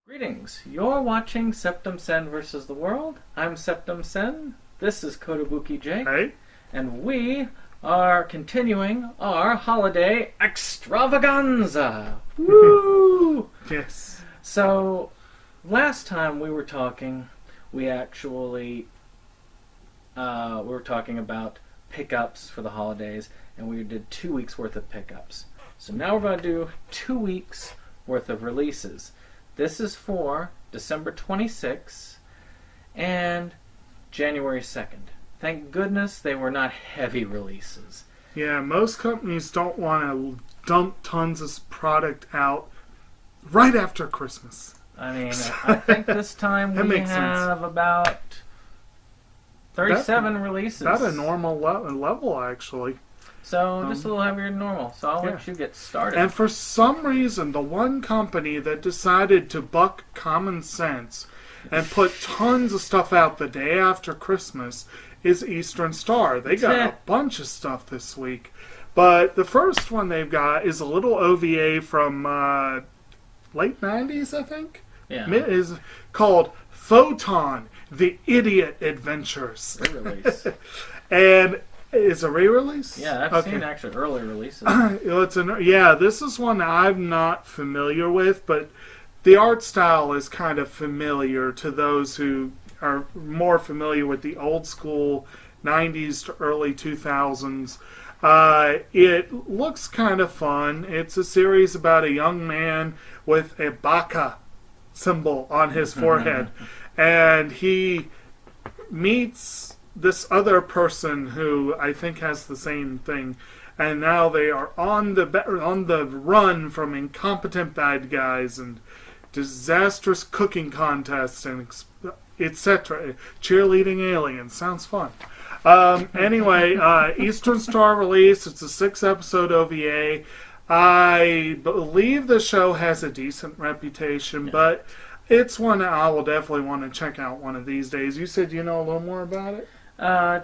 Greetings, you're watching Septum Sen vs. the World. I'm Septum Sen, this is Kotobuki Jake, Hey. and we are continuing our holiday extravaganza. Woo! Yes. So, last time we were talking, we actually we were talking about pickups for the holidays, and we did 2 weeks worth of pickups. So now we're going to do 2 weeks worth of releases. This is for December 26th and January 2nd. Thank goodness they were not heavy releases. Yeah, most companies don't want to dump tons of product out right after Christmas. I mean, I think this time we have about 37 releases. That's a normal level, actually. So, just a little heavier than normal. So, I'll let you get started. And for some reason, the one company that decided to buck common sense and put tons of stuff out the day after Christmas is Eastern Star. They got a bunch of stuff this week. But the first one they've got is a little OVA from late 90s, I think? Yeah. It is called Photon, The Idiot Adventures. Re-release. And it's a re-release? Yeah, I've seen actually early releases. This is one I'm not familiar with, but the art style is kind of familiar to those who are more familiar with the old school 90s to early 2000s. It looks kind of fun. It's a series about a young man with a baka symbol on his forehead, and he meets this other person who I think has the same thing, and now they are on the run from incompetent bad guys and disastrous cooking contests and etc. Cheerleading aliens sounds fun. Anyway, Eastern Star release. It's a 6-episode OVA. I believe the show has a decent reputation, but it's one I will definitely want to check out one of these days. You said you know a little more about it?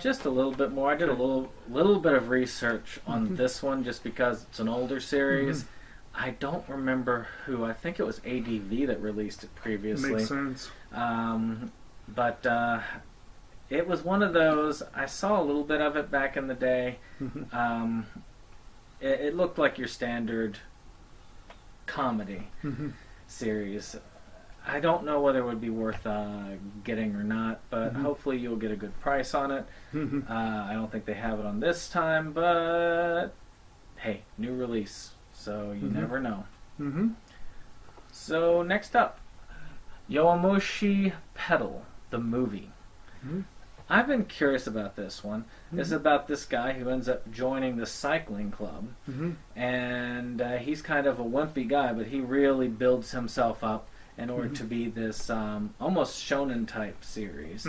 Just a little bit more. I did a little bit of research on this one just because it's an older series. I don't remember who. I think it was ADV that released it previously. Makes sense. But it was one of those. I saw a little bit of it back in the day. It looked like your standard comedy series. I don't know whether it would be worth getting or not, but hopefully you'll get a good price on it. I don't think they have it on this time, but hey, new release, so you never know. So next up, Yomo Shephard, the movie. I've been curious about this one. It's about this guy who ends up joining the cycling club, and he's kind of a wimpy guy, but he really builds himself up in order to be this almost shonen type series.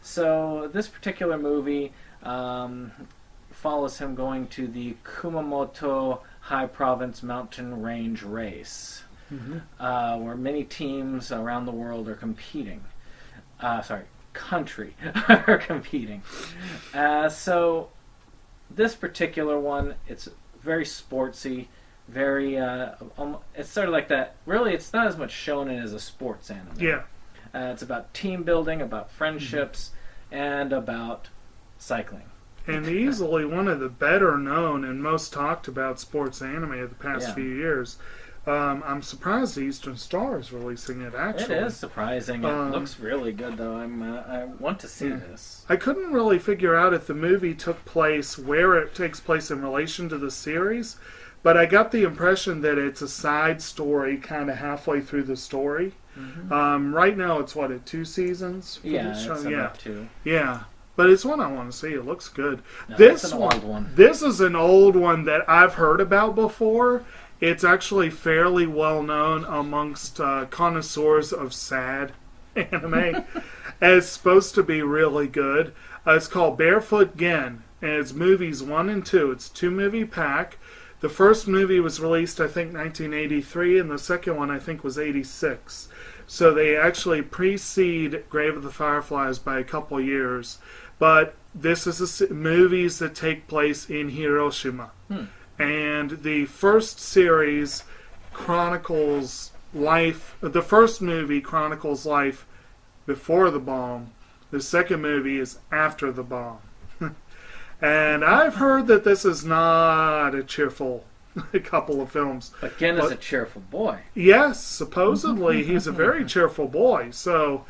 So this particular movie follows him going to the Kumamoto High Province Mountain Range race, where many teams around the world are competing. Country are competing. So this particular one, it's very sportsy. Very, it's sort of like that. Really, it's not as much shonen as a sports anime. Yeah. It's about team building, about friendships, and about cycling. And easily one of the better known and most talked about sports anime of the past few years. I'm surprised Eastern Star is releasing it, actually. It is surprising. It looks really good, though. I want to see this. I couldn't really figure out if the movie took place, where it takes place in relation to the series. But I got the impression that it's a side story kind of halfway through the story. Right now it's, at 2 seasons? It's about 2. Yeah. But it's one I want to see. It looks good. No, this an old one. This is an old one that I've heard about before. It's actually fairly well known amongst connoisseurs of sad anime. And it's supposed to be really good. It's called Barefoot Gen. And it's movies 1 and 2. It's a 2-movie pack. The first movie was released, I think, 1983, and the second one, I think, was 86. So they actually precede Grave of the Fireflies by a couple years. But this is movies that take place in Hiroshima. And the first series chronicles life. The first movie chronicles life before the bomb. The second movie is after the bomb. And I've heard that this is not a cheerful couple of films. But Ken is a cheerful boy. Yes, supposedly he's a very cheerful boy. So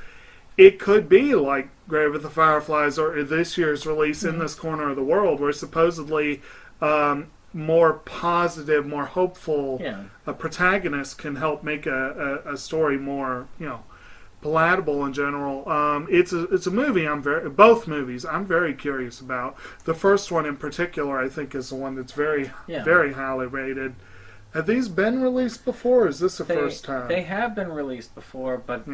it could be like Grave of the Fireflies or this year's release In This Corner of the World, where supposedly more positive, more hopeful protagonist can help make a story more, palatable in general. It's a movie both movies I'm very curious about. The first one in particular, I think, is the one that's very highly rated. Have these been released before, or is this the first time? They have been released before, but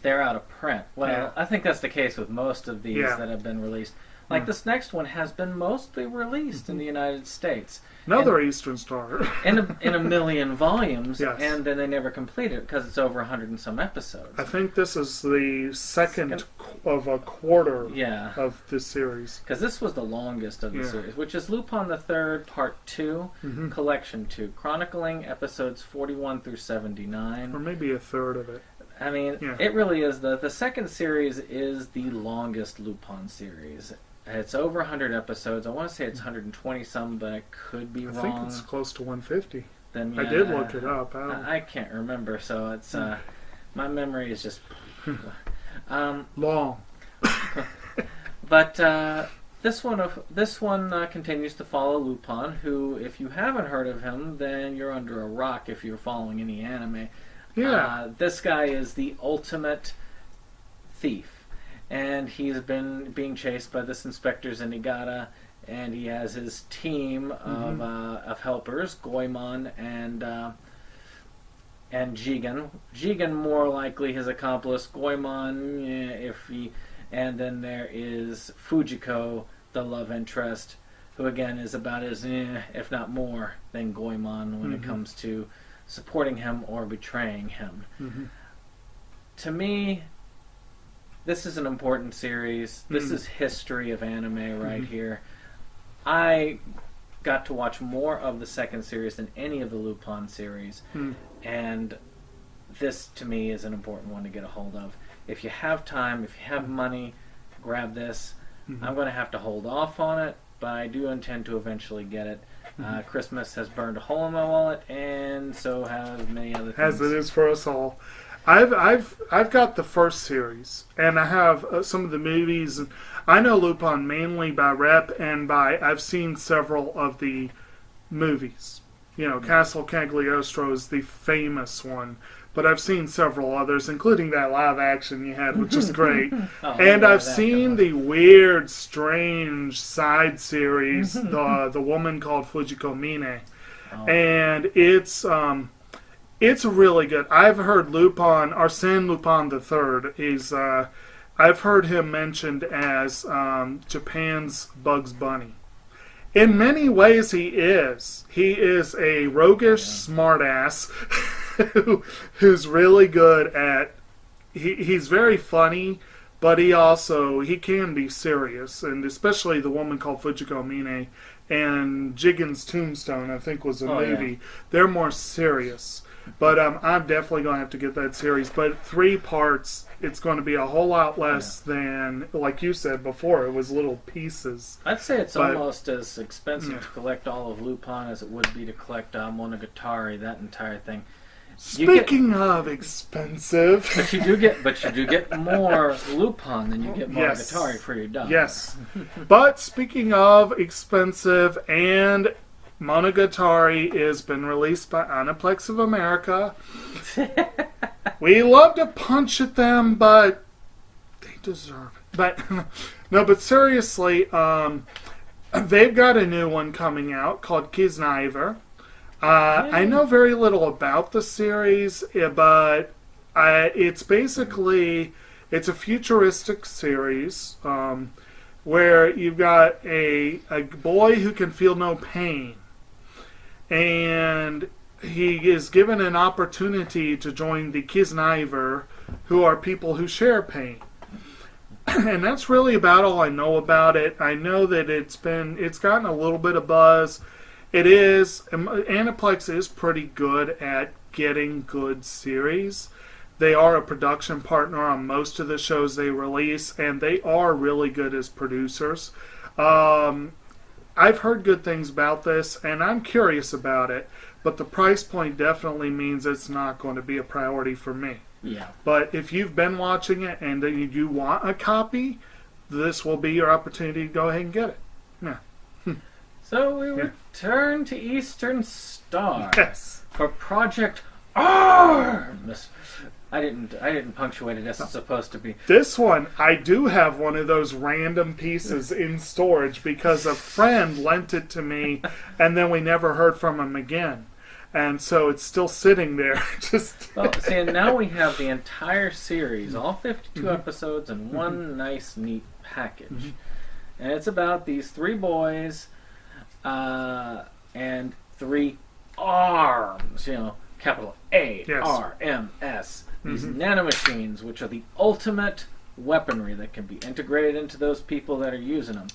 they're out of print. Well, I think that's the case with most of these that have been released. Like this next one has been mostly released in the United States. Another Eastern Star. in a million volumes, and then they never completed it because it's over 100 and some episodes. I think this is the second of a quarter of this series. Because this was the longest of the series, which is Lupin III Part 2, Collection 2, chronicling episodes 41 through 79. Or maybe a third of it. I mean, it really is. The second series is the longest Lupin series. It's over 100 episodes. I want to say it's 120 some, but I could be wrong. I think it's close to 150. Then I did look it up. I can't remember, so it's my memory is just long. But this one continues to follow Lupin, who, if you haven't heard of him, then you're under a rock if you're following any anime. This guy is the ultimate thief. And he's been being chased by this Inspector Zenigata, and he has his team of helpers, Goemon and Jigen. Jigen more likely his accomplice, Goemon, and then there is Fujiko, the love interest, who again is about as if not more than Goemon when it comes to supporting him or betraying him. To me, this is an important series. This is history of anime right here. I got to watch more of the second series than any of the Lupin series. And this, to me, is an important one to get a hold of. If you have time, if you have money, grab this. I'm going to have to hold off on it, but I do intend to eventually get it. Christmas has burned a hole in my wallet, and so have many other things. As it is for us all. I've got the first series, and I have some of the movies. And I know Lupin mainly by rep and by I've seen several of the movies. Castle Cagliostro is the famous one, but I've seen several others, including that live action you had, which is great. And I've seen the weird, strange side series, the woman called Fujiko Mine, and it's really good. I've heard Lupin, Arsène Lupin III, I've heard him mentioned as Japan's Bugs Bunny. In many ways he is. He is a roguish smartass who's really good at... He's very funny, but he can be serious. And especially the woman called Fujiko Mine and Jigen's Tombstone, I think was a movie. They're more serious. But I'm definitely going to have to get that series. But 3 parts, it's going to be a whole lot less than, like you said before, it was little pieces. I'd say it's almost as expensive to collect all of Lupin as it would be to collect Monogatari, that entire thing. Speaking of expensive, but you do get more Lupin than you get Monogatari for your dollar. Yes, but speaking of expensive, and Monogatari has been released by Aniplex of America. We love to punch at them, but they deserve it. But no, but seriously, they've got a new one coming out called Niver. I know very little about the series, but it's basically it's a futuristic series where you've got a boy who can feel no pain, and he is given an opportunity to join the Niver, who are people who share pain. And that's really about all I know about it. I know that it's gotten a little bit of buzz. It is, Aniplex is pretty good at getting good series. They are a production partner on most of the shows they release, and they are really good as producers. I've heard good things about this, and I'm curious about it, but the price point definitely means it's not going to be a priority for me. Yeah. But if you've been watching it and you want a copy, this will be your opportunity to go ahead and get it. Yeah. So we return to Eastern Star. Yes. For Project Arms. I didn't punctuate it as it's supposed to be. This one, I do have one of those random pieces in storage because a friend lent it to me, and then we never heard from him again. And so it's still sitting there. Well, see, and now we have the entire series, all 52 episodes, in one nice, neat package. And it's about these 3 boys and 3 arms, capital A-R-M-S. These nanomachines, which are the ultimate weaponry that can be integrated into those people that are using them.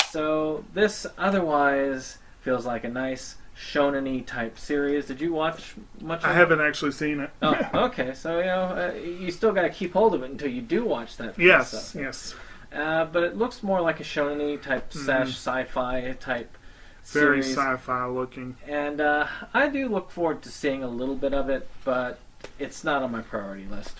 So this otherwise feels like a nice shonen-y type series. Did you watch much of it? I haven't actually seen it. Oh, okay. So, you still got to keep hold of it until you do watch that. Yes. But it looks more like a shonen-y type sci-fi type Very series. sci-fi looking. And I do look forward to seeing a little bit of it, but it's not on my priority list.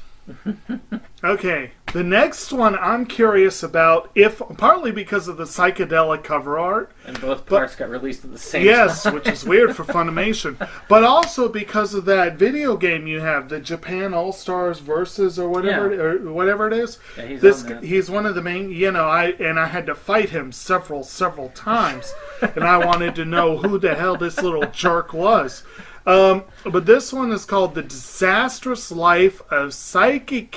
Okay, the next one I'm curious about, partly because of the psychedelic cover art. And both parts got released at the same time. Yes, which is weird for Funimation. But also because of that video game you have, the Japan All-Stars Versus or whatever it is. Yeah, he's one of the main, I had to fight him several times. And I wanted to know who the hell this little jerk was. But this one is called The Disastrous Life of Psyche.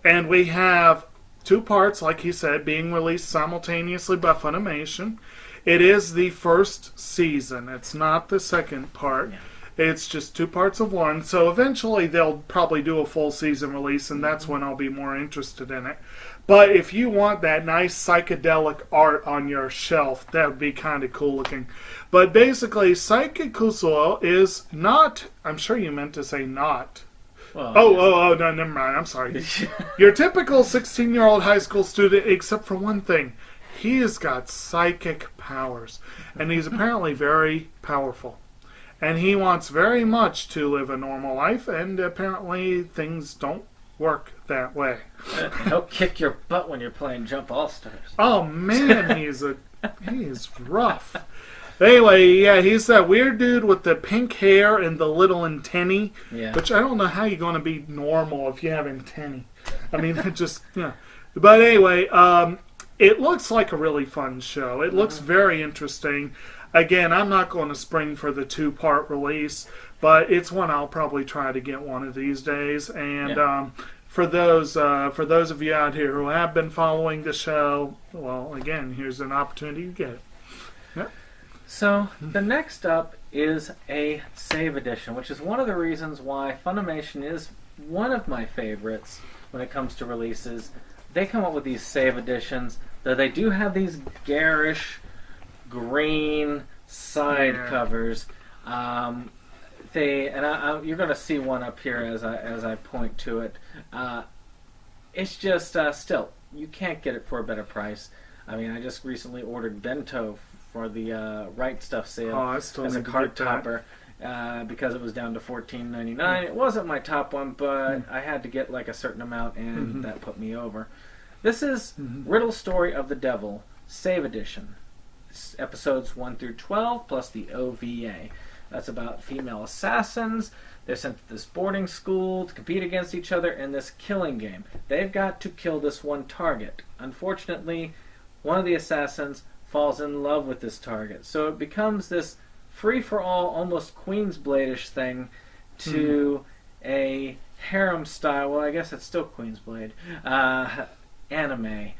And we have 2 parts, like he said, being released simultaneously by Funimation. It is the first season. It's not the second part. Yeah. It's just 2 parts of one. So eventually they'll probably do a full season release, and that's when I'll be more interested in it. But if you want that nice psychedelic art on your shelf, that would be kind of cool looking. But basically, Psyche Kusuo is not... I'm sure you meant to say not. Well, no, never mind. I'm sorry. Your typical 16-year-old high school student, except for one thing. He has got psychic powers. And he's apparently very powerful. And he wants very much to live a normal life, and apparently things don't work that way. He'll kick your butt when you're playing Jump All-Stars. Oh man, he's rough. Anyway, yeah, he's that weird dude with the pink hair and the little antennae. Yeah. Which I don't know how you're going to be normal if you have antennae. I mean, it just, But anyway, it looks like a really fun show. It looks very interesting. Again, I'm not going to spring for the 2-part release, but it's one I'll probably try to get one of these days. And for those of you out here who have been following the show, well, again, here's an opportunity to get it. Yep. So the next up is a save edition, which is one of the reasons why Funimation is one of my favorites when it comes to releases. They come up with these save editions, though they do have these garish green side covers. You're going to see one up here as I point to it. It's just still, you can't get it for a better price. I mean, I just recently ordered Bento for the Right Stuff sale as a card topper because it was down to $14.99. It wasn't my top one, but I had to get like a certain amount, and that put me over. This is Riddle Story of the Devil Save Edition. Episodes 1 through 12 plus the OVA. That's about female assassins. They're sent to this boarding school to compete against each other in this killing game. They've got to kill this one target. Unfortunately, one of the assassins falls in love with this target. So it becomes this free-for-all, almost Queen's Blade-ish thing to a harem-style, well, I guess it's still Queen's Blade, anime,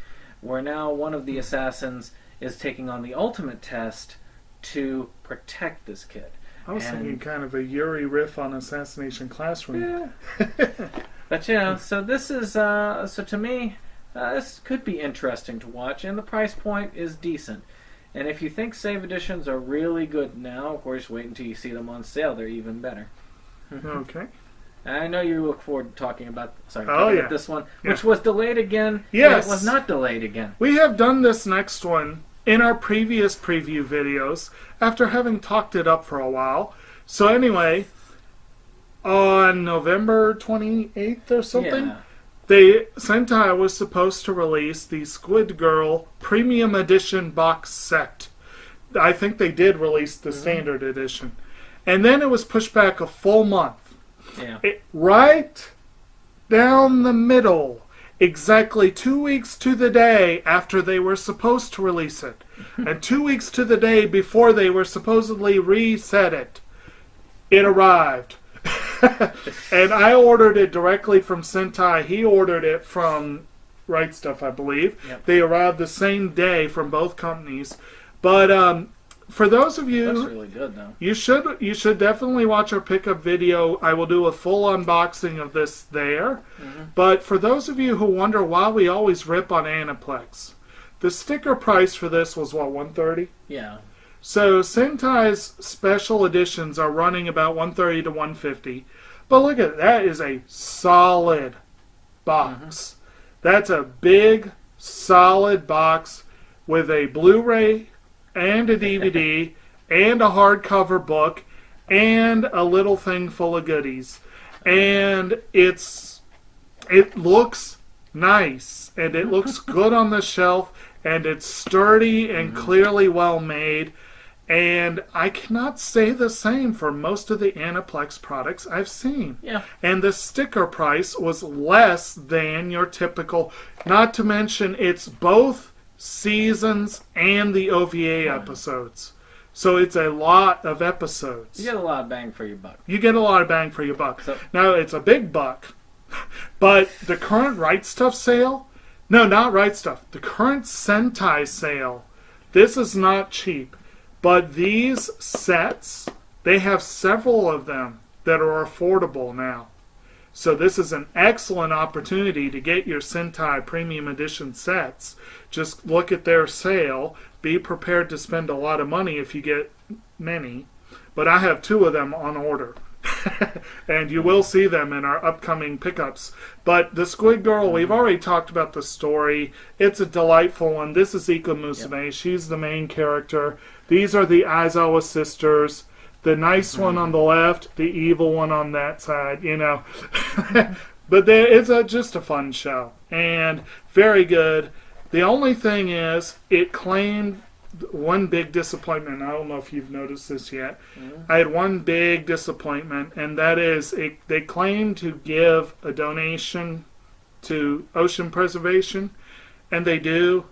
where now one of the assassins is taking on the ultimate test to protect this kid. I was thinking kind of a Yuri riff on Assassination Classroom. Yeah. But so this is, so to me, this could be interesting to watch, and the price point is decent. And if you think save editions are really good now, of course, wait until you see them on sale. They're even better. Okay. And I know you look forward to talking about this one, which was delayed again. Yes. It was not delayed again. We have done this next one in our previous preview videos after having talked it up for a while. So anyway, on November 28th or something, Sentai was supposed to release the Squid Girl Premium Edition box set. I think they did release the standard edition. And then it was pushed back a full month. Yeah. Right down the middle, exactly 2 weeks to the day after they were supposed to release it, and 2 weeks to the day before they were supposedly reset it, it arrived. And I ordered it directly from Sentai. He ordered it from Right Stuff, I believe. Yep. They arrived the same day from both companies. But for those of you, it looks really good though. You should definitely watch our pickup video. I will do a full unboxing of this there. But for those of you who wonder why we always rip on Aniplex, the sticker price for this was what, $130? Yeah. So Sentai's special editions are running about $130 to $150. But look at that is a solid box. That's a big, solid box with a Blu-ray and a DVD and a hardcover book and a little thing full of goodies. And it looks nice and it looks good on the shelf and it's sturdy and clearly well made. And I cannot say the same for most of the Aniplex products I've seen. Yeah. And the sticker price was less than your typical, not to mention it's both seasons and the OVA episodes. So it's a lot of episodes. You get a lot of bang for your buck. You get a lot of bang for your buck. So, now, it's a big buck, but the current Right Stuff sale, no, not Right Stuff, the current Sentai sale, this is not cheap. But these sets, they have several of them that are affordable now. So this is an excellent opportunity to get your Sentai Premium Edition sets. Just look at their sale. Be prepared to spend a lot of money if you get many. But I have 2 of them on order. And you will see them in our upcoming pickups. But the Squid Girl, we've already talked about the story. It's a delightful one. This is Ika Musume. Yep. She's the main character. These are the Aizawa sisters. The nice one on the left, the evil one on that side, you know. But it's just a fun show. And very good. The only thing is, it claimed one big disappointment. I don't know if you've noticed this yet. I had one big disappointment, and that is they claim to give a donation to ocean preservation, and they do,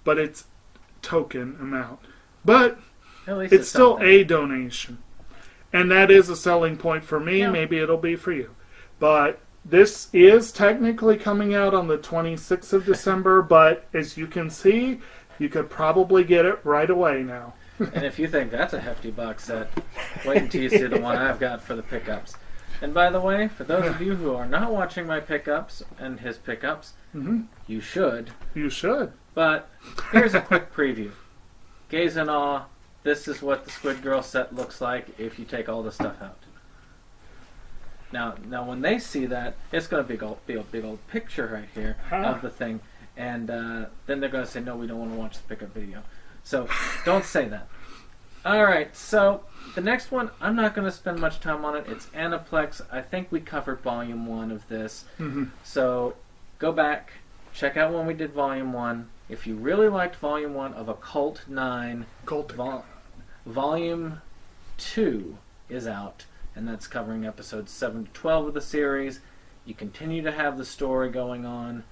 but it's token amount. But it's still something. A donation. And that is a selling point for me. Yeah. Maybe it'll be for you. But this is technically coming out on the 26th of December, but as you can see, you could probably get it right away now. And if you think that's a hefty box set, wait until you see the one I've got for the pickups. And by the way, for those of you who are not watching my pickups and his pickups, you should. You should. But here's a quick preview. Gaze in awe. This is what the Squid Girl set looks like if you take all the stuff out. Now when they see that, it's going to be a big old picture right here of the thing. And then they're going to say, no, we don't want to watch the pickup video. So don't say that. Alright, so the next one, I'm not going to spend much time on it. It's Aniplex. I think we covered Volume 1 of this. So go back, check out when we did Volume 1. If you really liked Volume 1 of Occult 9, Volume 2 is out, and that's covering episodes 7 to 12 of the series. You continue to have the story going on.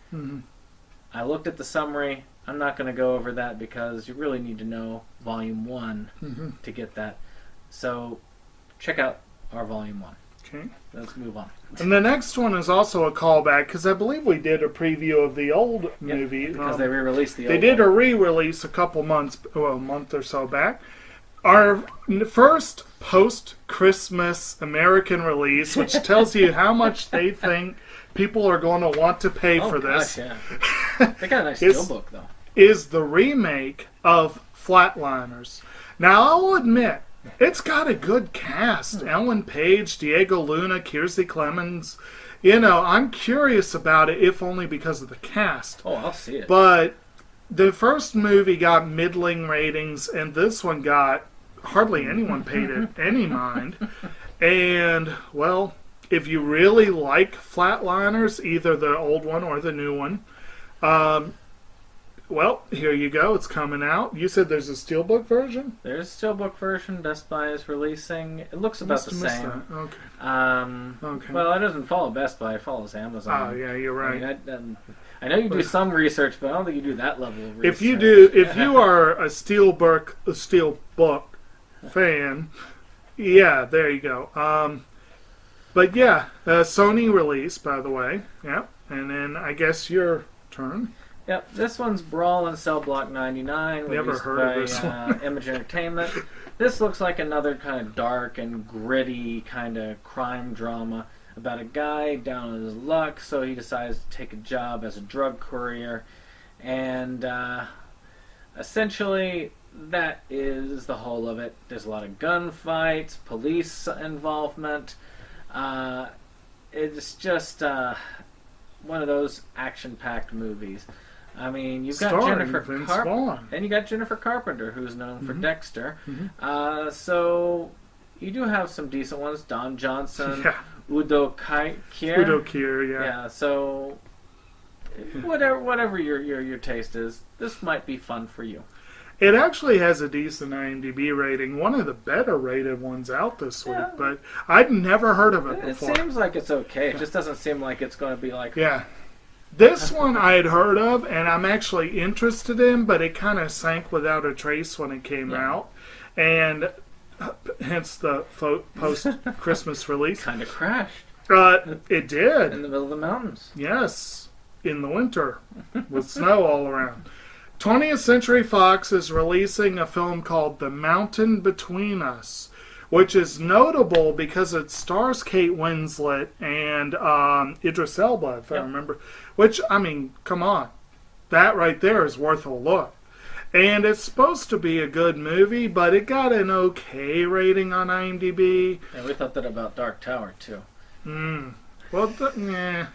I looked at the summary. I'm not going to go over that because you really need to know Volume 1 to get that. So check out our Volume 1. Okay. Let's move on. And the next one is also a callback because I believe we did a preview of the old movie. Because they re-released the old They did a re-release a month or so back. Our first post-Christmas American release, which tells you how much they think people are going to want to pay for this. Yeah. They got a nice steelbook, though. Is the remake of Flatliners. Now, I'll admit, It's got a good cast. Ellen Page, Diego Luna, Kiersey Clemens. You know, I'm curious about it, if only because of the cast. Oh, I'll see it. But the first movie got middling ratings, and this one got hardly anyone paid it any mind. And, well, if you really like Flatliners, either the old one or the new one, well, here you go. It's coming out. You said there's a steelbook version? There's a steelbook version. Best Buy is releasing. It looks about the same. Okay. Okay. Well, it doesn't follow Best Buy. It follows Amazon. Oh, yeah, you're right. I know you do some research, but I don't think you do that level of research. If you are a steelbook fan, yeah, there you go. But yeah, Sony release, by the way. Yep. And then I guess your turn. Yep, this one's Brawl in Cell Block 99. Never heard of this one. Image Entertainment. This looks like another kind of dark and gritty kind of crime drama about a guy down on his luck, so he decides to take a job as a drug courier. And essentially, that is the whole of it. There's a lot of gunfights, police involvement. It's just one of those action-packed movies. I mean, you've got Jennifer Carpenter, and you got Jennifer Carpenter, who's known for Dexter. So you do have some decent ones. Don Johnson, Udo Kier. Yeah. So whatever your taste is, this might be fun for you. It actually has a decent IMDb rating, one of the better rated ones out this week, but I'd never heard of it before. It seems like it's okay. It just doesn't seem like it's going to be like... Yeah. This one I had heard of, and I'm actually interested in, but it kind of sank without a trace when it came out, and hence the post-Christmas release. Kind of crashed. It did. In the middle of the mountains. Yes, in the winter, with snow all around. 20th Century Fox is releasing a film called The Mountain Between Us, which is notable because it stars Kate Winslet and Idris Elba, if I remember. Which, I mean, come on. That right there is worth a look. And it's supposed to be a good movie, but it got an okay rating on IMDb. And we thought that about Dark Tower, too. Well,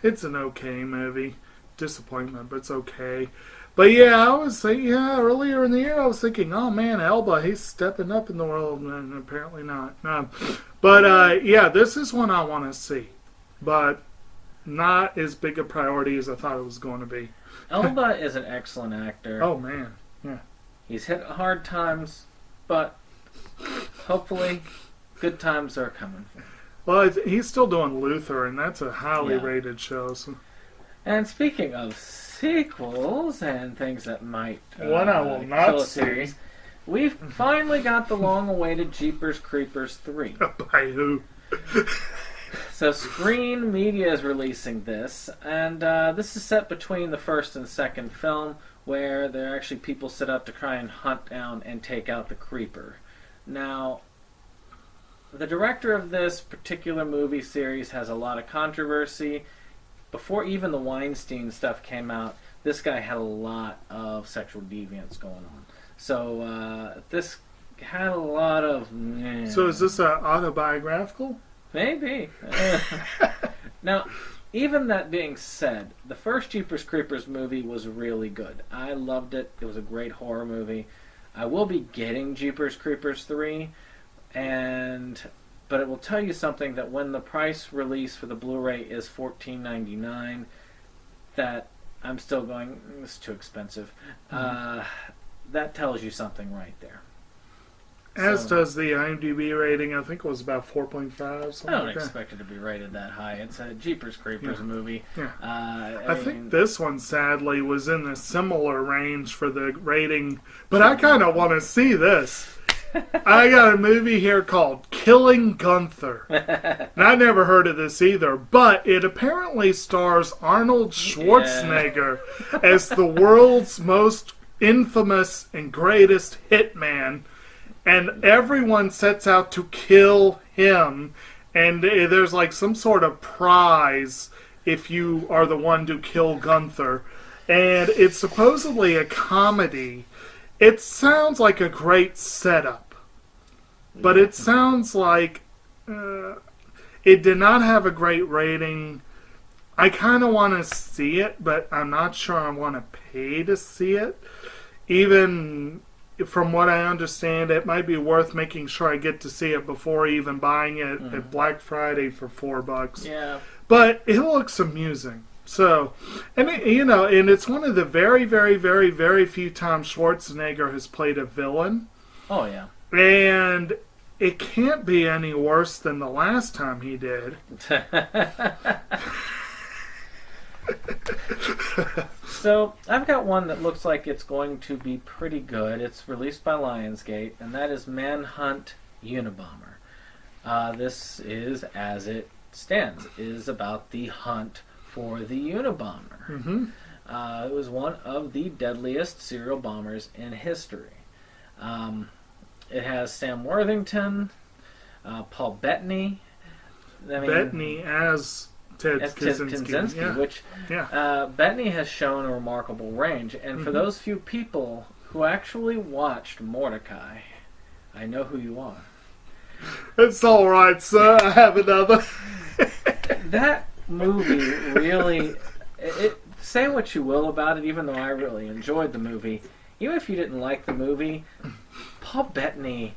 it's an okay movie. Disappointment, but it's okay. But yeah, I was thinking, earlier in the year, I was thinking, oh man, Elba, he's stepping up in the world, and apparently not. But yeah, this is one I want to see, but not as big a priority as I thought it was going to be. Elba is an excellent actor. Oh man, yeah. He's hit hard times, but hopefully good times are coming. Well, he's still doing Luther, and that's a highly rated show. So. And speaking of sequels and things that might one I will not series, we've finally got the long-awaited Jeepers Creepers 3. By who? So Screen Media is releasing this, and this is set between the first and second film, where there are actually people set up to try and hunt down and take out the Creeper. Now, the director of this particular movie series has a lot of controversy. Before even the Weinstein stuff came out, this guy had a lot of sexual deviance going on. So this had a lot of... So is this autobiographical? Maybe. Now, even that being said, the first Jeepers Creepers movie was really good. I loved it. It was a great horror movie. I will be getting Jeepers Creepers 3, but it will tell you something that when the price release for the Blu-ray is $14.99, that I'm still going, it's too expensive. That tells you something right there. As does the IMDb rating. I think it was about 4.5. I don't expect it to be rated that high. It's a Jeepers Creepers movie. Yeah. I think this one, sadly, was in the similar range for the rating. But I kind of want to see this. I got a movie here called Killing Gunther. And I never heard of this either, but it apparently stars Arnold Schwarzenegger as the world's most infamous and greatest hitman. And everyone sets out to kill him. And there's like some sort of prize if you are the one to kill Gunther. And it's supposedly a comedy. It sounds like a great setup. But it sounds like it did not have a great rating. I kind of want to see it, but I'm not sure I want to pay to see it. Even from what I understand, it might be worth making sure I get to see it before even buying it at Black Friday for $4. Yeah. But it looks amusing. So, and it's one of the very, very, very, very few times Schwarzenegger has played a villain. Oh, yeah. And it can't be any worse than the last time he did. So, I've got one that looks like it's going to be pretty good. It's released by Lionsgate, and that is Manhunt Unabomber. This is, as it stands, is about the hunt for the Unabomber. Mm-hmm. It was one of the deadliest serial bombers in history. It has Sam Worthington, Paul Bettany. Bettany as Ted Kaczynski. Yeah. Which Bettany has shown a remarkable range. And for those few people who actually watched Mordecai, I know who you are. It's all right, sir. I have another. That movie really... say what you will about it, even though I really enjoyed the movie. Even if you didn't like the movie, Paul Bettany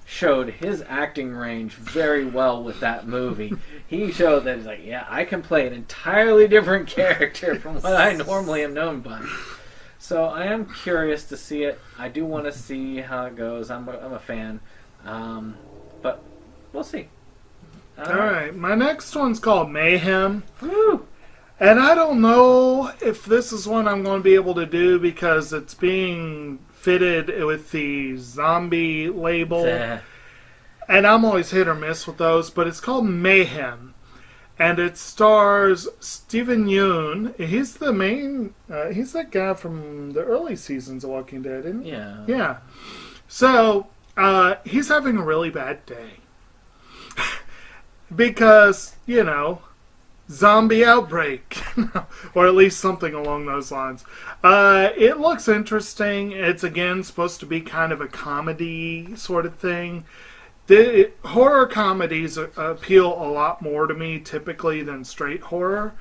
showed his acting range very well with that movie. He showed that he's like, yeah, I can play an entirely different character from what I normally am known by. So I am curious to see it. I do want to see how it goes. I'm a fan. But we'll see. All right. My next one's called Mayhem. Woo! And I don't know if this is one I'm going to be able to do because it's being fitted with the zombie label. And I'm always hit or miss with those, but it's called Mayhem. And it stars Steven Yeun. He's the main, he's that guy from the early seasons of Walking Dead, isn't he? Yeah. Yeah. So, he's having a really bad day. Because, zombie outbreak. Or at least something along those lines. It looks interesting. It's, again, supposed to be kind of a comedy sort of thing. Horror comedies appeal a lot more to me, typically, than straight horror.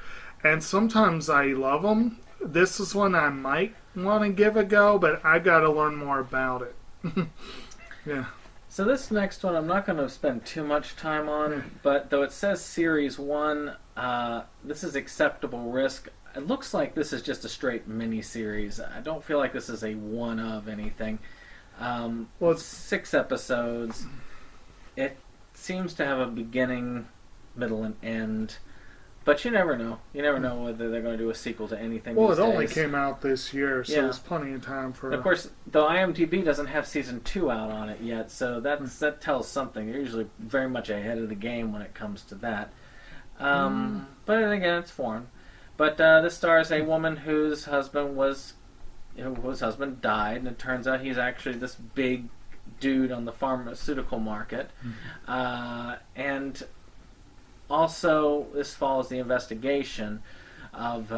And sometimes I love them. This is one I might want to give a go, but I've got to learn more about it. Yeah. So this next one I'm not going to spend too much time on, but though it says Series 1, this is Acceptable Risk. It looks like this is just a straight mini-series. I don't feel like this is a one of anything. Well, it's 6 episodes. It seems to have a beginning, middle, and end. But you never know. You never know whether they're going to do a sequel to anything. Well, these it only days. came out this year, so there's plenty of time for... And of course, though IMDb doesn't have Season 2 out on it yet, so that tells something. They're usually very much ahead of the game when it comes to that. But then again, it's foreign. But this stars a woman whose husband died, and it turns out he's actually this big dude on the pharmaceutical market. And also, this follows the investigation of...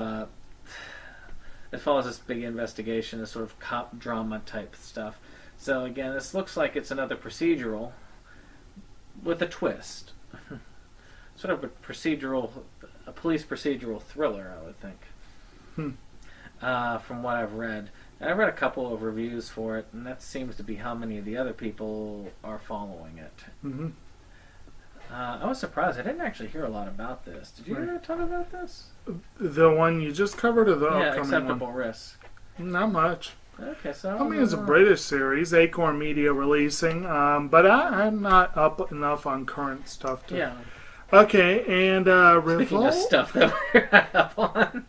it follows this big investigation, this sort of cop drama type stuff. So again, this looks like it's another procedural with a twist. Sort of a police procedural thriller, I would think. From what I've read. And I've read a couple of reviews for it, and that seems to be how many of the other people are following it. I was surprised. I didn't actually hear a lot about this. Did you hear a ton about this? The one you just covered or the upcoming Acceptable one? Risk. Not much. Okay, so... I mean, it's a British series, Acorn Media releasing, but I'm not up enough on current stuff to... Yeah. Okay, and Revolt? Speaking of stuff that we're up on...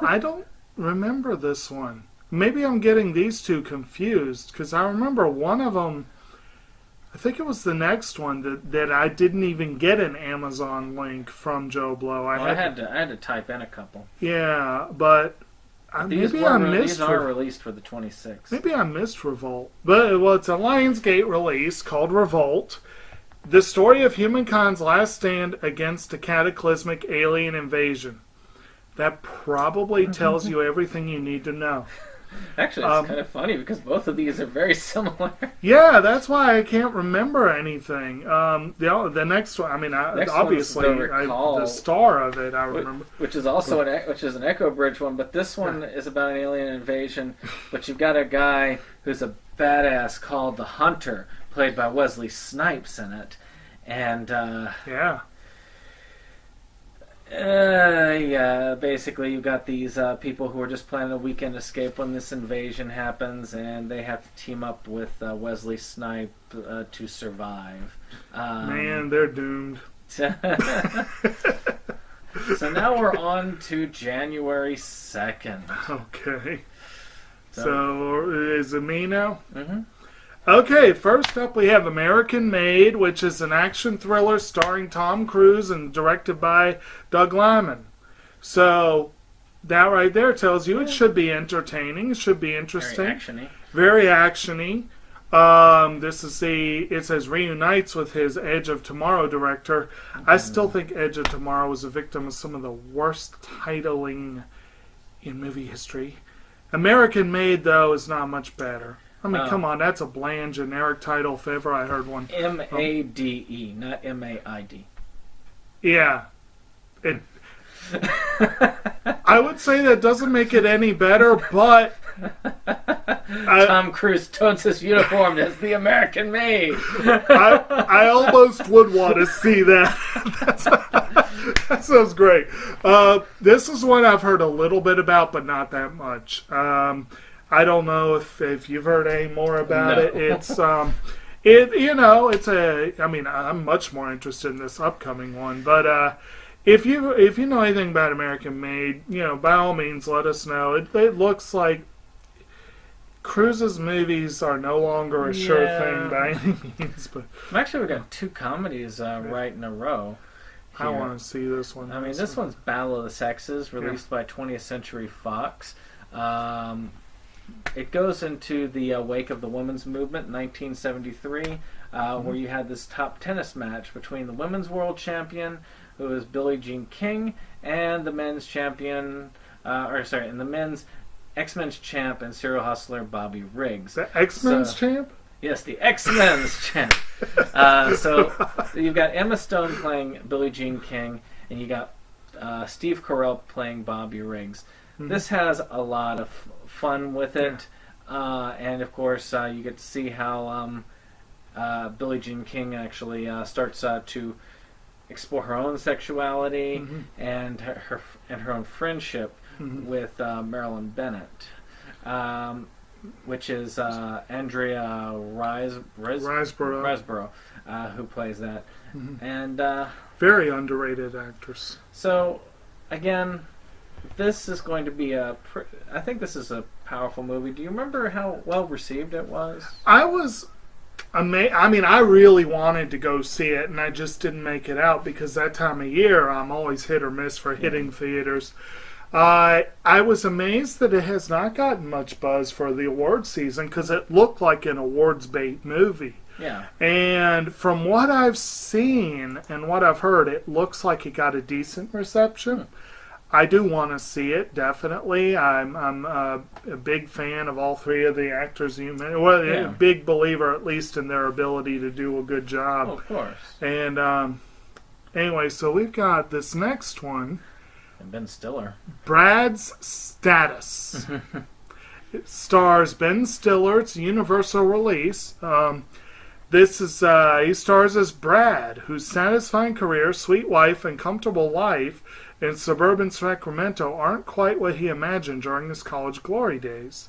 I don't remember this one. Maybe I'm getting these two confused, because I remember one of them... I think it was the next one that I didn't even get an Amazon link from Joe Blow. I had to type in a couple. Yeah, but these are released for the 26th. Maybe I missed Revolt. But it's a Lionsgate release called Revolt. The story of humankind's last stand against a cataclysmic alien invasion. That probably tells you everything you need to know. Actually, it's kind of funny because both of these are very similar. Yeah, that's why I can't remember anything. The next one, I mean, obviously, the star of it, I remember. Which is also an Echo Bridge one, but this one is about an alien invasion. But you've got a guy who's a badass called the Hunter, played by Wesley Snipes in it, and basically you've got these people who are just planning a weekend escape when this invasion happens, and they have to team up with Wesley Snipes to survive. Man, they're doomed. So now we're on to January 2nd. Okay. So is it me now? Mm-hmm. Okay, first up we have American Made, which is an action thriller starring Tom Cruise and directed by Doug Liman. So that right there tells you it should be entertaining. It should be interesting. Very actiony. It says reunites with his Edge of Tomorrow director. Mm-hmm. I still think Edge of Tomorrow was a victim of some of the worst titling in movie history. American Made, though, is not much better. I mean, come on, that's a bland, generic title if ever I heard one. M-A-D-E, not M-A-I-D. Yeah. I would say that doesn't make it any better, but... Tom Cruise tones his uniform as the American Made. I almost would want to see that. That sounds great. This is one I've heard a little bit about, but not that much. I don't know if you've heard any more about it. It's I'm much more interested in this upcoming one. But if you know anything about American Made, by all means let us know. It looks like Cruise's movies are no longer a sure thing by any means. But actually, we've got two comedies right in a row. Here. I want to see this one. I mean, this one's Battle of the Sexes, released by 20th Century Fox. It goes into the wake of the women's movement in 1973, where you had this top tennis match between the women's world champion, who is Billie Jean King, and the men's champion, and the men's X-Men's champ and serial hustler Bobby Riggs. The X-Men's champ? Yes, the X-Men's champ. So you've got Emma Stone playing Billie Jean King, and you got Steve Carell playing Bobby Riggs. Mm-hmm. This has a lot of fun with it, and of course you get to see how Billie Jean King actually starts to explore her own sexuality and her own friendship with Marilyn Bennett, which is Andrea Riseborough, who plays that, and very underrated actress. So again, this is going to be I think this is a powerful movie. Do you remember how well received it was? I was amazed. I mean, I really wanted to go see it, and I just didn't make it out because that time of year I'm always hit or miss for hitting theaters. I was amazed that it has not gotten much buzz for the awards season because it looked like an awards bait movie. Yeah. And from what I've seen and what I've heard, it looks like it got a decent reception. I do want to see it, definitely. I'm a big fan of all three of the actors you mentioned. Well, a big believer, at least, in their ability to do a good job. Oh, of course. And anyway, so we've got this next one. And Ben Stiller. Brad's Status. It stars Ben Stiller. It's a Universal release. This is he stars as Brad, whose satisfying career, sweet wife, and comfortable life in suburban Sacramento aren't quite what he imagined during his college glory days.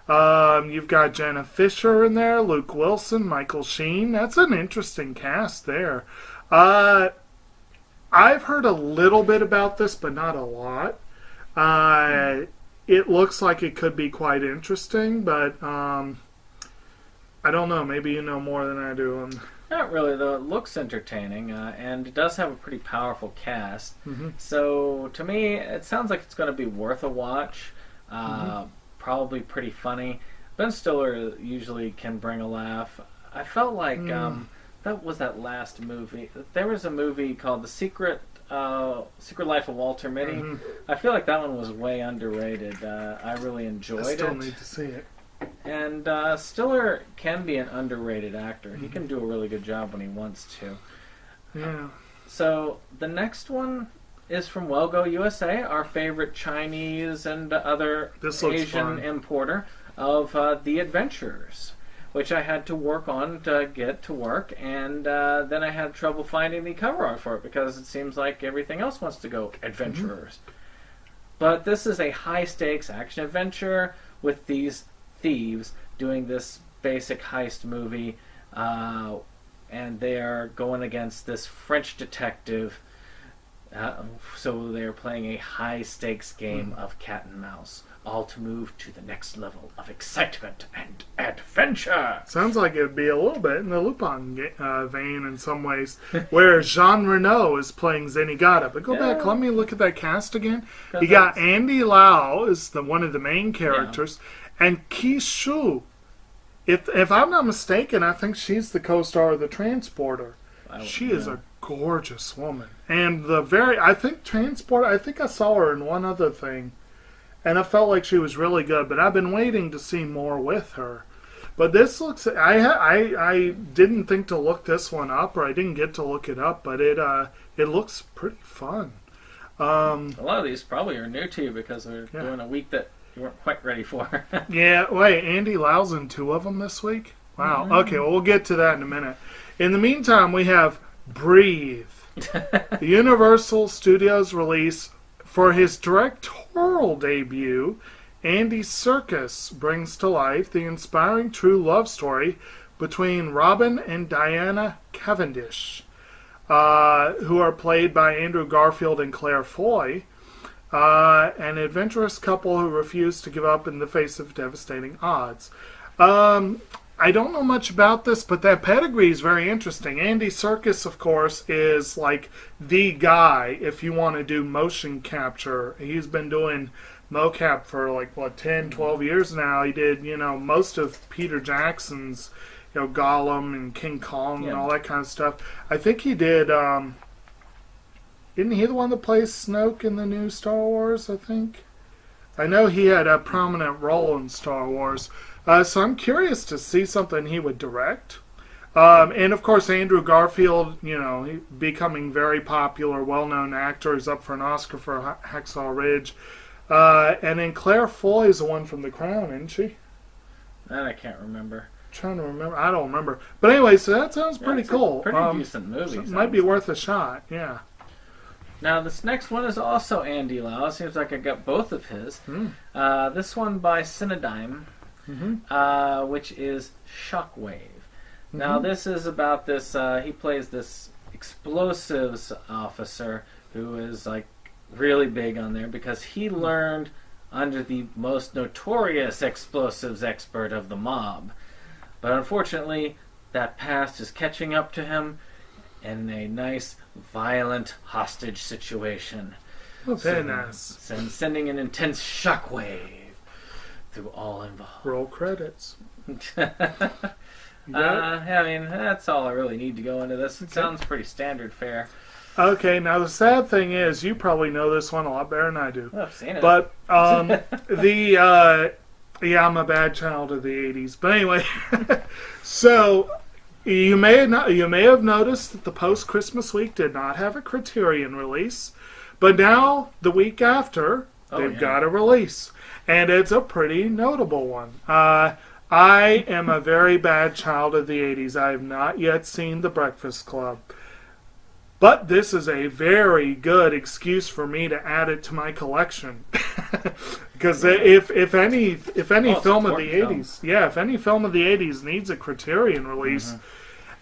You've got Jenna Fisher in there, Luke Wilson, Michael Sheen. That's an interesting cast there. I've heard a little bit about this, but not a lot. It looks like it could be quite interesting, but I don't know. Maybe you know more than I do. Not really, though. It looks entertaining, and it does have a pretty powerful cast. So, to me, it sounds like it's going to be worth a watch. Probably pretty funny. Ben Stiller usually can bring a laugh. I felt like that was that last movie. There was a movie called The Secret Secret Life of Walter Mitty. Mm-hmm. I feel like that one was way underrated. I really enjoyed it. I still need to see it. And Stiller can be an underrated actor. He can do a really good job when he wants to. Yeah. So the next one is from Wellgo USA, our favorite Chinese and other Asian importer of The Adventurers, which I had to work on to get to work, and then I had trouble finding the cover art for it because it seems like everything else wants to go Adventurers. But this is a high-stakes action adventure with these thieves doing this basic heist movie, and they are going against this French detective. So they are playing a high-stakes game of cat and mouse, all to move to the next level of excitement and adventure. Sounds like it would be a little bit in the Lupin vein in some ways, where Jean Reno is playing Zenigata. But go back, let me look at that cast again. You got Andy Lau is one of the main characters, and Ki Shu. If I'm not mistaken, I think she's the co-star of The Transporter. She is a gorgeous woman, and I think I saw her in one other thing, and I felt like she was really good. But I've been waiting to see more with her. But this looks, I didn't think to look this one up, or I didn't get to look it up, but it looks pretty fun. A lot of these probably are new to you because they're doing a week that you weren't quite ready for. Yeah, wait, Andy Lau's in 2 of them this week? Wow. Okay, well, we'll get to that in a minute. In the meantime, we have Breathe, the Universal Studios release. For his directorial debut, Andy Serkis brings to life the inspiring true love story between Robin and Diana Cavendish, who are played by Andrew Garfield and Claire Foy, an adventurous couple who refuse to give up in the face of devastating odds. I don't know much about this, but that pedigree is very interesting. Andy Serkis, of course, is like the guy if you want to do motion capture. He's been doing mocap for 10, 12 years now. He did, most of Peter Jackson's, Gollum and King Kong and all that kind of stuff. I think he did, isn't he the one that plays Snoke in the new Star Wars, I think? I know he had a prominent role in Star Wars. So I'm curious to see something he would direct. And of course, Andrew Garfield, becoming very popular, well-known actor, is up for an Oscar for Hacksaw Ridge. And then Claire Foy is the one from The Crown, isn't she? That I can't remember. Trying to remember. I don't remember. But anyway, so that sounds pretty cool. Pretty decent movie. It might be worth a shot, yeah. Now, this next one is also Andy Lau. Seems like I got both of his. This one by Cinedigm. Which is Shockwave. Now, this is about this, he plays this explosives officer who is, really big on there because he learned under the most notorious explosives expert of the mob. But unfortunately, that past is catching up to him in a nice, violent hostage situation. Oh, very nice. Sending an intense shockwave through all involved. Roll credits. I mean, that's all I really need to go into this. It sounds pretty standard fare. Okay, now the sad thing is, you probably know this one a lot better than I do. I've seen it. But, I'm a bad child of the 80s. But anyway, so, you may have noticed that the post-Christmas week did not have a Criterion release. But now, the week after, they've got a release. And it's a pretty notable one. I am a very bad child of the 80s. I have not yet seen The Breakfast Club. But this is a very good excuse for me to add it to my collection. Because if any film of the 80s, if any film of the 80s needs a Criterion release.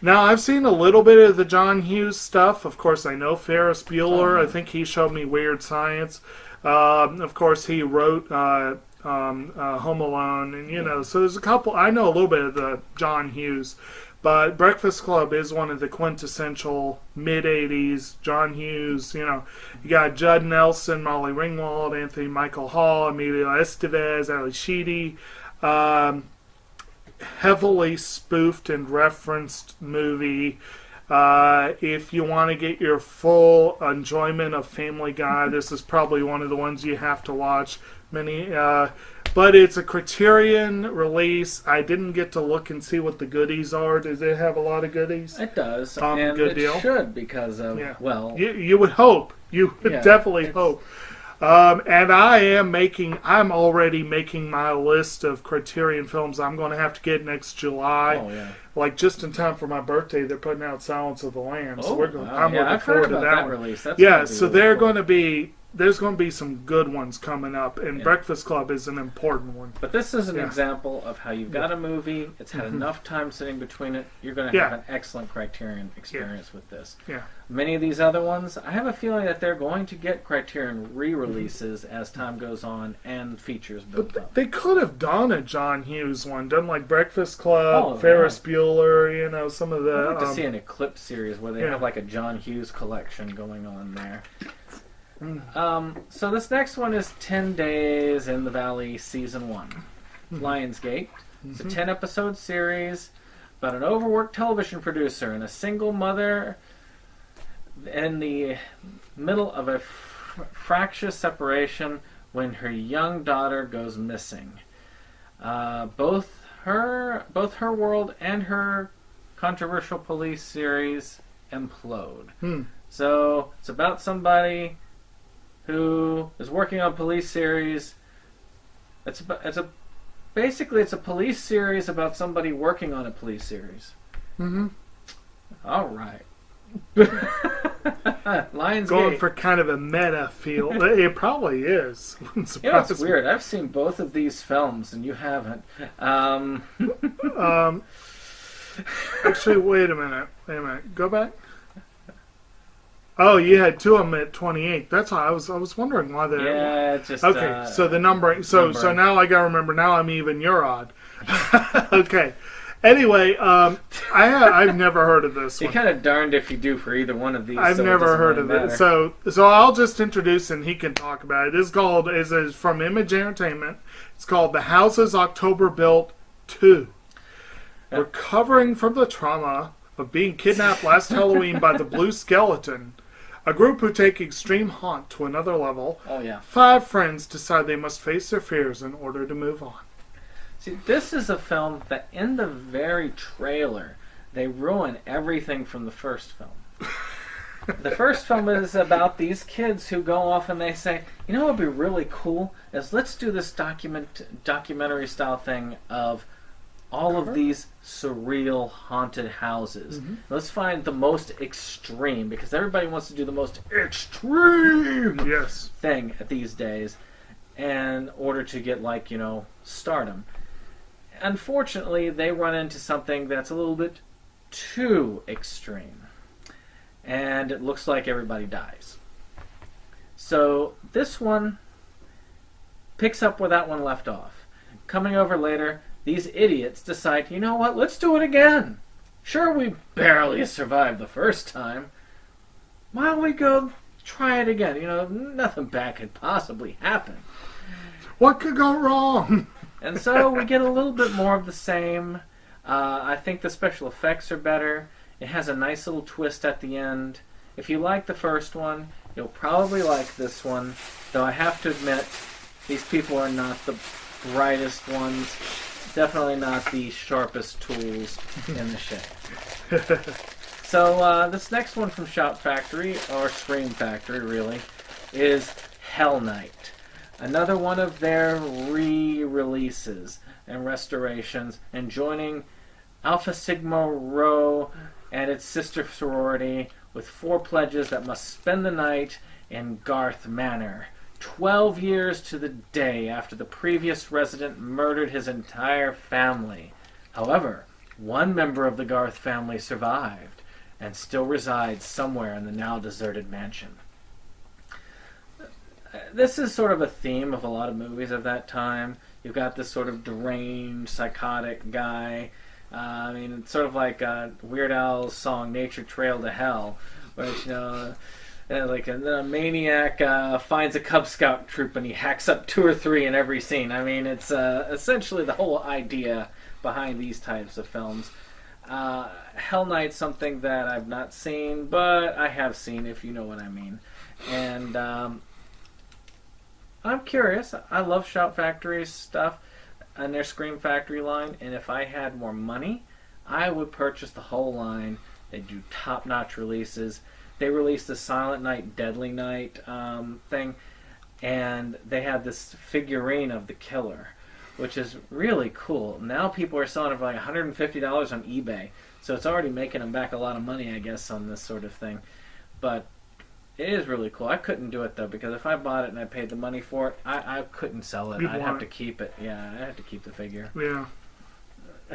Now, I've seen a little bit of the John Hughes stuff. Of course, I know Ferris Bueller. I think he showed me Weird Science. Of course, he wrote Home Alone, and so there's a couple. I know a little bit of the John Hughes, but Breakfast Club is one of the quintessential mid-'80s John Hughes. You got Judd Nelson, Molly Ringwald, Anthony Michael Hall, Emilio Estevez, Ali Sheedy. Heavily spoofed and referenced movie. If you want to get your full enjoyment of Family Guy, this is probably one of the ones you have to watch. But it's a Criterion release. I didn't get to look and see what the goodies are. Does it have a lot of goodies? It does, and good it deal. should because of, well... You would hope. You would definitely hope. And I'm already making my list of Criterion films I'm going to have to get next July. Oh, yeah. Like just in time for my birthday, they're putting out Silence of the Lambs. So I'm looking forward to that one. Release. That's So really they're cool. going to be... There's going to be some good ones coming up, and Breakfast Club is an important one. But this is an example of how you've got a movie, it's had enough time sitting between it, you're going to have an excellent Criterion experience with this. Yeah. Many of these other ones, I have a feeling that they're going to get Criterion re-releases as time goes on and features built up. They could have done a John Hughes one, done like Breakfast Club, Ferris Bueller, some of the... I'd like to see an Eclipse series where they have like a John Hughes collection going on there. So this next one is 10 Days in the Valley Season 1. Lionsgate. It's a 10-episode series about an overworked television producer and a single mother in the middle of a fractious separation when her young daughter goes missing. Both her world and her controversial police series implode. So it's about somebody who is working on a police series. Basically it's a police series about somebody working on a police series. All right. Lionsgate. Going for kind of a meta feel. It probably is. It's weird. I've seen both of these films and you haven't. Actually, wait a minute. Go back. Oh, you had two of them at 28. That's why I was wondering why they. Yeah, it's just okay. So the numbering. So now I gotta remember. Now I'm even. You're odd. Okay. Anyway, I've never heard of this one. You're kind of darned if you do for either one of these. I've never heard of it. So I'll just introduce and he can talk about it. It is from Image Entertainment. It's called The Houses October Built 2. Recovering from the trauma of being kidnapped last Halloween by the Blue Skeleton, a group who take extreme haunt to another level. Oh, yeah. 5 friends decide they must face their fears in order to move on. See, this is a film that in the very trailer, they ruin everything from the first film. The first film is about these kids who go off and they say, you know what would be really cool is let's do this documentary style thing of all of these surreal haunted houses. Let's find the most extreme, because everybody wants to do the most extreme thing these days in order to get, stardom. Unfortunately, they run into something that's a little bit too extreme, and it looks like everybody dies. So this one picks up where that one left off. Coming over later, these idiots decide, you know what, let's do it again. Sure, we barely survived the first time. Why don't we go try it again? Nothing bad could possibly happen. What could go wrong? And so we get a little bit more of the same. I think the special effects are better. It has a nice little twist at the end. If you like the first one, you'll probably like this one. Though I have to admit, these people are not the brightest ones. Definitely not the sharpest tools in the shed. So this next one from Shout Factory, or Scream Factory really, is Hell Night. Another one of their re-releases and restorations, and joining Alpha Sigma Rho and its sister sorority with 4 pledges that must spend the night in Garth Manor. 12 years to the day after the previous resident murdered his entire family. However, one member of the Garth family survived and still resides somewhere in the now deserted mansion. This is sort of a theme of a lot of movies of that time. You've got this sort of deranged, psychotic guy. It's sort of like Weird Al's song "Nature Trail to Hell," which a maniac finds a Cub Scout troop and he hacks up 2 or 3 in every scene. It's essentially the whole idea behind these types of films. Hell Knight's something that I've not seen, but I have seen, if you know what I mean. And I'm curious. I love Shout Factory's stuff and their Scream Factory line, and if I had more money, I would purchase the whole line. They do top-notch releases. They released the Silent Night, Deadly Night thing, and they had this figurine of the killer, which is really cool. Now people are selling it for like $150 on eBay, so it's already making them back a lot of money, I guess, on this sort of thing. But it is really cool. I couldn't do it, though, because if I bought it and I paid the money for it, I couldn't sell it. I'd have to keep it. Yeah, I'd have to keep the figure. Yeah.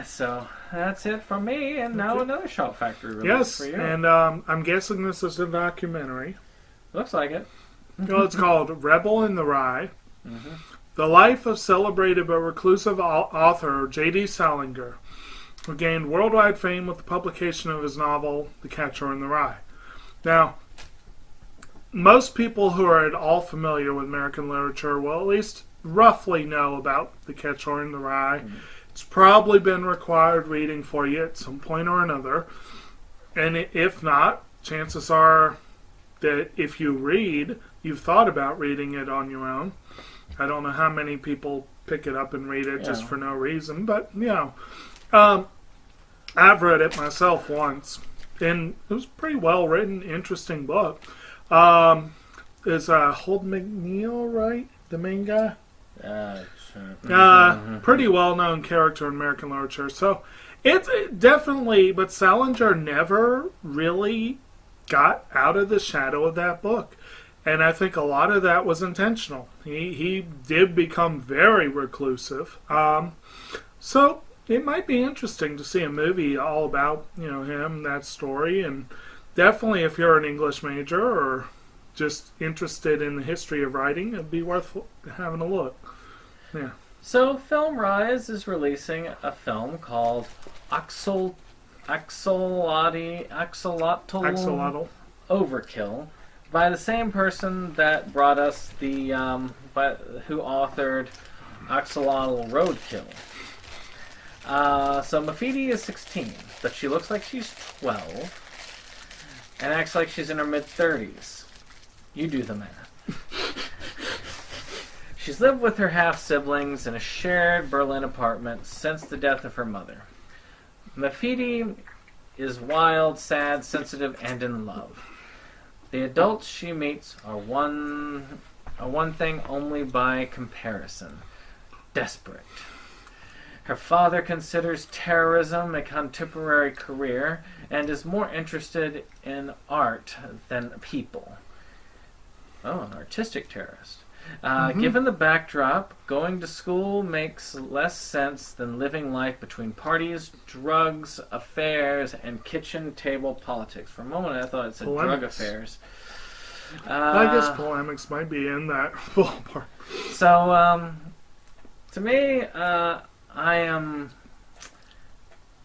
So that's it from me, and now another Shout Factory release for you. Yes, and I'm guessing this is a documentary. Looks like it. Well, it's called Rebel in the Rye. Mm-hmm. The life of celebrated but reclusive author J.D. Salinger, who gained worldwide fame with the publication of his novel The Catcher in the Rye. Now, most people who are at all familiar with American literature will at least roughly know about The Catcher in the Rye. Mm-hmm. It's probably been required reading for you at some point or another. And if not, chances are that if you read, you've thought about reading it on your own. I don't know how many people pick it up and read it just for no reason, but, you know. I've read it myself once, and it was a pretty well-written, interesting book. Is Holden McNeil, right? The main guy? Pretty well-known character in American literature. So, it's definitely, but Salinger never really got out of the shadow of that book. And I think a lot of that was intentional. He did become very reclusive. So it might be interesting to see a movie all about, you know, him, that story. And definitely if you're an English major or just interested in the history of writing, it'd be worth having a look. Yeah. So Film Rise is releasing a film called Axolotl Overkill, by the same person that brought us the, who authored Axolotl Roadkill. So Mafidi is 16, but she looks like she's 12, and acts like she's in her mid-30s. You do the math. She's lived with her half-siblings in a shared Berlin apartment since the death of her mother. Mafidi is wild, sad, sensitive, and in love. The adults she meets are one thing only by comparison: desperate. Her father considers terrorism a contemporary career and is more interested in art than people. Oh, an artistic terrorist. Given the backdrop, going to school makes less sense than living life between parties, drugs, affairs, and kitchen table politics. For a moment, I thought it said drug affairs. I guess polemics might be in that ballpark. So, to me,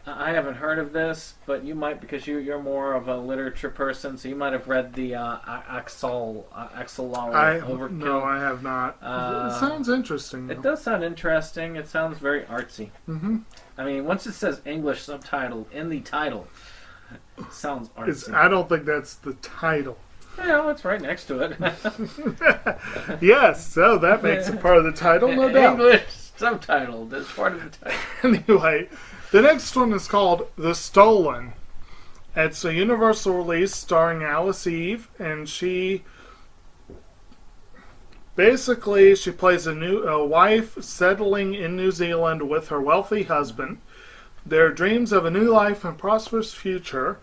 I haven't heard of this, but you might, because you're more of a literature person, so you might have read the Axolotl Overkill. No, I have not. It sounds interesting, though. It does sound interesting. It sounds very artsy. Mm-hmm. I mean, once it says English subtitle in the title, it sounds artsy. I don't think that's the title. Yeah, it's right next to it. Yes, so that makes it part of the title, no doubt. English subtitled as part of the title. Anyway, the next one is called The Stolen. It's a Universal release starring Alice Eve, and she plays a wife settling in New Zealand with her wealthy husband. Their dreams of a new life and prosperous future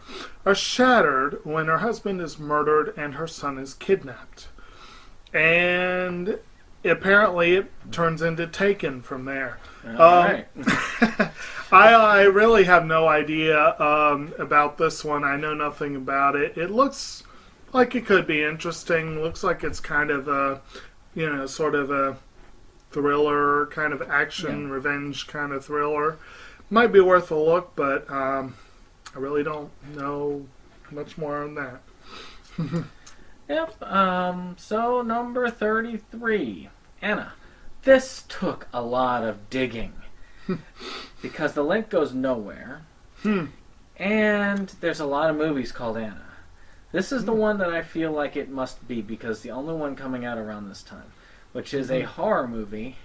are shattered when her husband is murdered and her son is kidnapped. And apparently it turns into Taken from there. Right. I really have no idea about this one. I know nothing about it. It looks like it could be interesting. Looks like it's kind of a, sort of a thriller, kind of action, revenge kind of thriller. Might be worth a look, but I really don't know much more on that. Yep. So number 33, Anna. This took a lot of digging because the link goes nowhere. And there's a lot of movies called Anna. This is the one that I feel like it must be, because the only one coming out around this time, which is a horror movie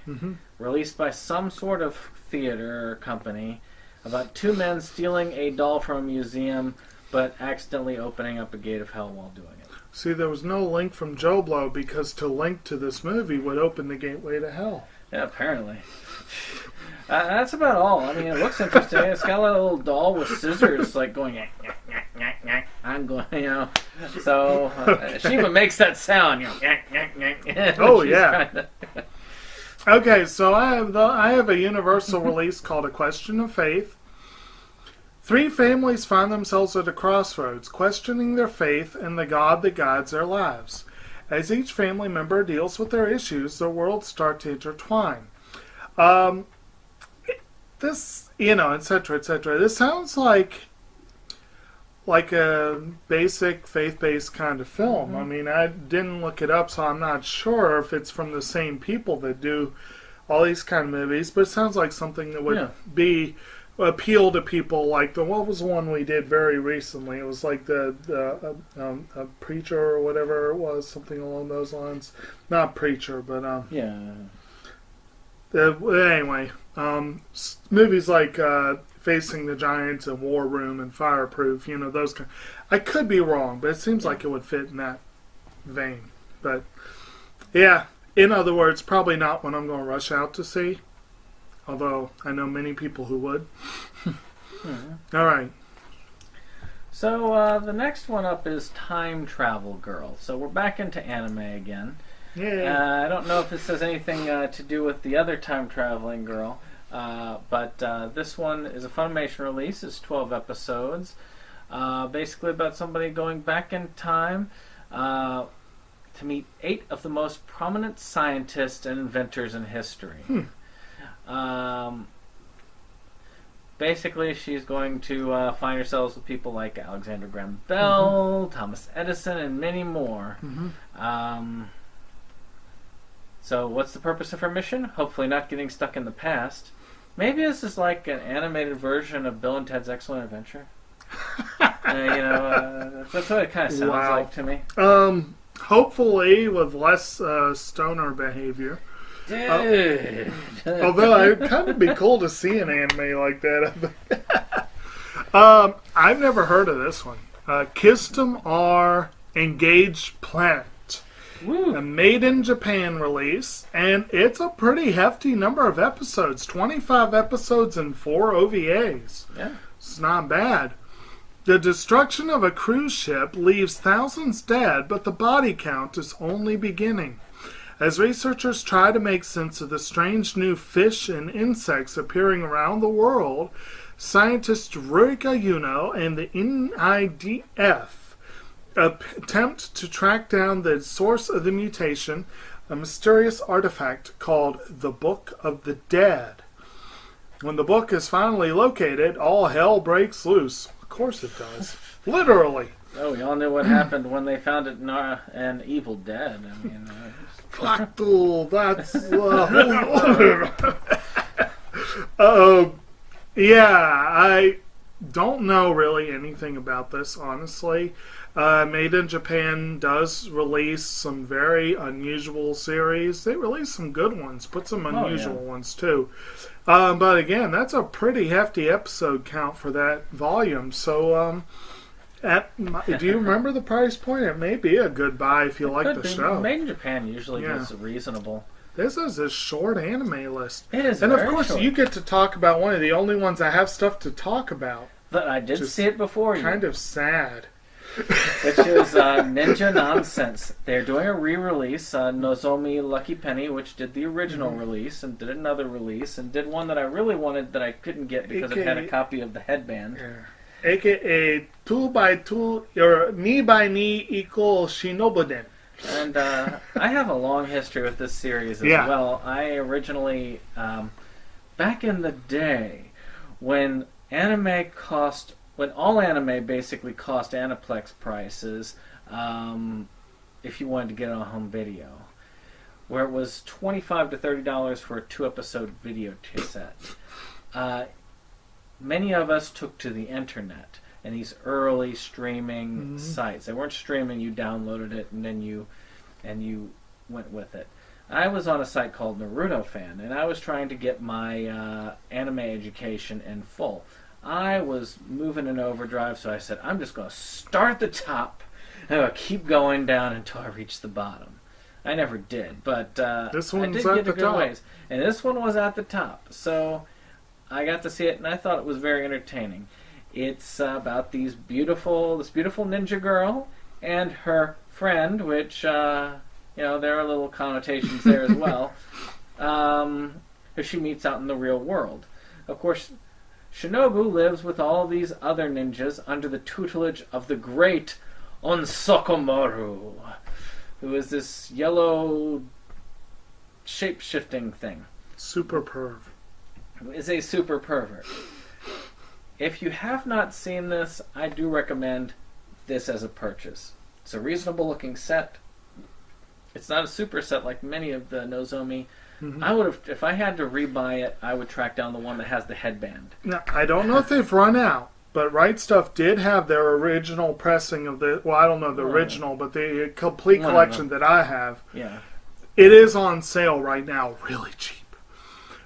released by some sort of theater or company about two men stealing a doll from a museum but accidentally opening up a gate of hell while doing it. See, there was no link from Joe Blow, because to link to this movie would open the gateway to hell. Yeah, apparently. That's about all. I mean, it looks interesting. It's got a little doll with scissors, like going, yak, yak, yak, yak, yak. I'm going, you know. So she even makes that sound, you know, yak, yak, yak, yak. Oh, yeah. Okay, so I have a universal release called A Question of Faith. 3 families find themselves at a crossroads, questioning their faith and the God that guides their lives. As each family member deals with their issues, their worlds start to intertwine. This, you know, etc., etc. This sounds like a basic faith-based kind of film. I mean, I didn't look it up, so I'm not sure if it's from the same people that do all these kind of movies, but it sounds like something that would appeal to people like what was the one we did very recently? It was like a Preacher or whatever it was, something along those lines. Not Preacher, but anyway, movies like Facing the Giants and War Room and Fireproof, you know, those kind. I could be wrong, but it seems like it would fit in that vein. But yeah, in other words, probably not one I'm going to rush out to see. Although I know many people who would. All right. So the next one up is Time Travel Girl. So we're back into anime again. Yeah. I don't know if this has anything to do with the other time traveling girl, but this one is a Funimation release. It's 12 episodes. Basically about somebody going back in time to meet 8 of the most prominent scientists and inventors in history. Basically, she's going to find herself with people like Alexander Graham Bell, Thomas Edison, and many more. So what's the purpose of her mission? Hopefully not getting stuck in the past. Maybe this is like an animated version of Bill and Ted's Excellent Adventure. That's what it kind of sounds like to me. Hopefully with less stoner behavior. Dude. Although it'd kind of be cool to see an anime like that. I've never heard of this one. Kistem R Engaged Planet. Woo. A made in Japan release, and it's a pretty hefty number of episodes. 25 episodes and 4 OVAs. Yeah. It's not bad. The destruction of a cruise ship leaves thousands dead, but the body count is only beginning. As researchers try to make sense of the strange new fish and insects appearing around the world, scientists Ruika Yuno and the NIDF attempt to track down the source of the mutation, a mysterious artifact called the Book of the Dead. When the book is finally located, all hell breaks loose. Of course it does. Literally. Oh, we all knew what happened when they found it in an Evil Dead. I mean, Fractal, that's... yeah, I don't know really anything about this, honestly. Made in Japan does release some very unusual series. They release some good ones, but some unusual ones too. But again, that's a pretty hefty episode count for that volume. So, do you remember the price point? It may be a good buy if you like the show. Made in Japan usually is reasonable. This is a short anime list. It is, and of very course short. You get to talk about one of the only ones I have stuff to talk about. But I did see it before you. Kind of sad. Which is Ninja Nonsense. They're doing a re-release. Nozomi Lucky Penny, which did the original release and did another release and did one that I really wanted that I couldn't get because it had a copy of the headband. Yeah. AKA 2x2 or knee by knee equals Shinobuden. And I have a long history with this series as well. I originally, back in the day, when all anime basically cost Aniplex prices, if you wanted to get it on home video, where it was $25 to $30 for a 2-episode video cassette. many of us took to the internet and these early streaming sites. They weren't streaming; you downloaded it and then you went with it. I was on a site called Naruto Fan, and I was trying to get my anime education in full. I was moving in overdrive, so I said, I'm just going to start at the top and I'm going to keep going down until I reach the bottom. I never did, but this I one's did at get the a good top. ways. And this one was at the top, so I got to see it, and I thought it was very entertaining. It's about this beautiful ninja girl and her friend, which... there are little connotations there as well, who she meets out in the real world. Of course, Shinobu lives with all these other ninjas under the tutelage of the great Onsokomaru, who is this yellow shape-shifting thing. Super perv. Who is a super pervert. If you have not seen this, I do recommend this as a purchase. It's a reasonable-looking set. It's not a super set like many of the Nozomi. I would have, if I had to rebuy it, I would track down the one that has the headband. Now, I don't know if they've run out, but Right Stuff did have their original pressing of the, well, I don't know the original, but the complete collection that I have. Yeah. It is on sale right now, really cheap.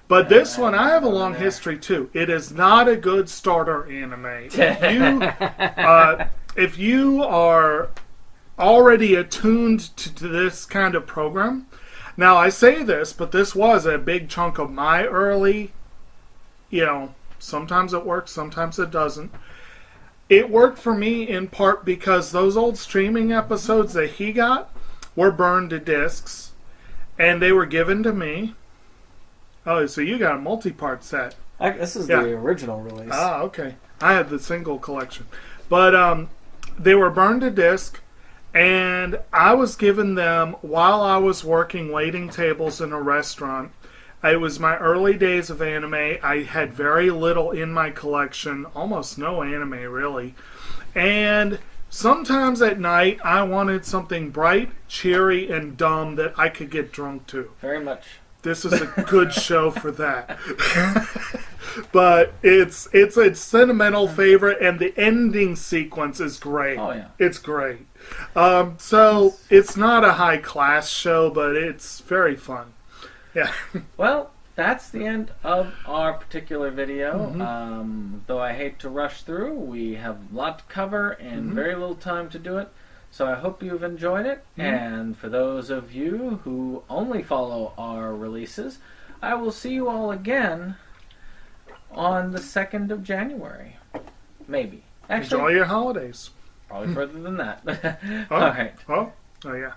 But this one, I have a long history too. It is not a good starter anime. If you are already attuned to this kind of program. Now, I say this, but this was a big chunk of my early, sometimes it works, sometimes it doesn't. It worked for me in part because those old streaming episodes that he got were burned to discs, and they were given to me. Oh, so you got a multi-part set. This is the original release. Ah, okay. I had the single collection. But they were burned to disc. And I was given them while I was working waiting tables in a restaurant. It was my early days of anime. I had very little in my collection, almost no anime really. And sometimes at night I wanted something bright, cheery, and dumb that I could get drunk to. Very much. This is a good show for that. But it's a sentimental favorite, and the ending sequence is great. Oh, yeah. It's great. So it's not a high class show, but it's very fun. Yeah. Well, that's the end of our particular video. Though I hate to rush through, we have a lot to cover and very little time to do it. So I hope you've enjoyed it. And for those of you who only follow our releases, I will see you all again on the 2nd of January. Maybe. Actually, enjoy your holidays. Probably further than that. All right. Oh, yeah.